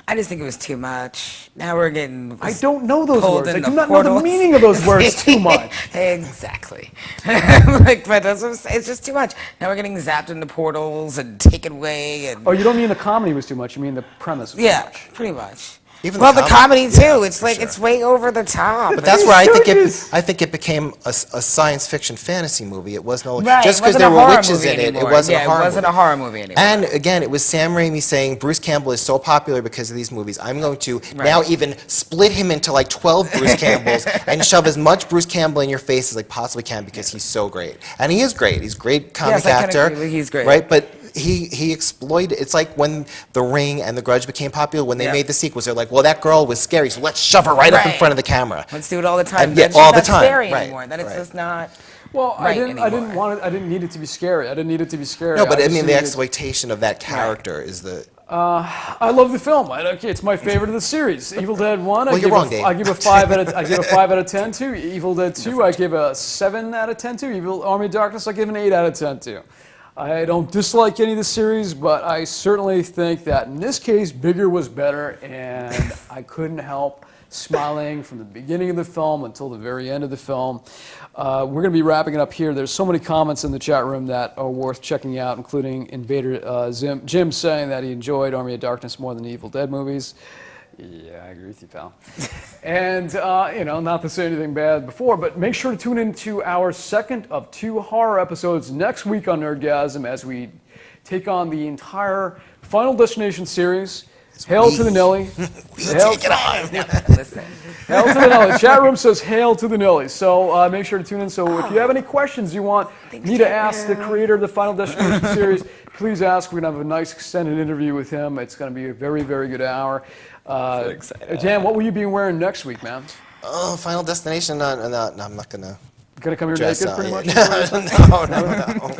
I just think it was too much. Now we're getting. I don't know those words. I do not know the meaning of those words too much. Exactly. But it's just too much. Now we're getting zapped into portals and taken away. And oh, you don't mean the comedy was too much. You mean the premise was too much. Pretty much. Even the comedy too. It's like it's way over the top. But that's where I think it became a science fiction fantasy movie. It was no just because there were witches in it. It wasn't a horror movie anymore. And again, it was Sam Raimi saying Bruce Campbell is so popular because of these movies. I'm going to now even split him into like 12 Bruce Campbells and shove as much Bruce Campbell in your face as I possibly can because he's so great. And he is great. He's a great comic actor. He's great. Right, but. He exploited. It's like when The Ring and The Grudge became popular. When they made the sequels, they're like, "Well, that girl was scary, so let's shove her right up in front of the camera." Let's do it all the time. And yet, all the time, scary anymore. Then it's just not. Well, I didn't need it to be scary. I didn't need it to be scary. No, but I mean, the exploitation of that character is the. I love the film. It's my favorite of the series. Evil Dead 1, well, you're wrong, Dave. I give a 5 out of 10 to. Evil Dead 2, I give a 7 out of 10 to. Army of Darkness, I give an 8 out of 10 to. I don't dislike any of the series, but I certainly think that in this case, bigger was better, and I couldn't help smiling from the beginning of the film until the very end of the film. We're going to be wrapping it up here. There's so many comments in the chat room that are worth checking out, including Invader Jim saying that he enjoyed Army of Darkness more than the Evil Dead movies. Yeah, I agree with you, pal. And, not to say anything bad before, but make sure to tune in to our second of 2 horror episodes next week on Nerdgasm as we take on the entire Final Destination series. Hail to the Nelly. Hail to the Nelly. Chat room says hail to the Nelly. So make sure to tune in. So if you have any questions you want me to ask the creator of the Final Destination series, please ask. We're going to have a nice extended interview with him. It's going to be a very, very good hour. So excited. Dan, what will you be wearing next week, man? Oh, Final Destination? No, I'm not going to. Going to come here naked, pretty much? No.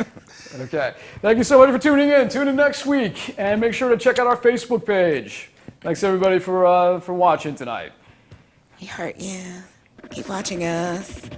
Okay. Thank you so much for tuning in. Tune in next week, and make sure to check out our Facebook page. Thanks, everybody, for watching tonight. We hurt you. Keep watching us.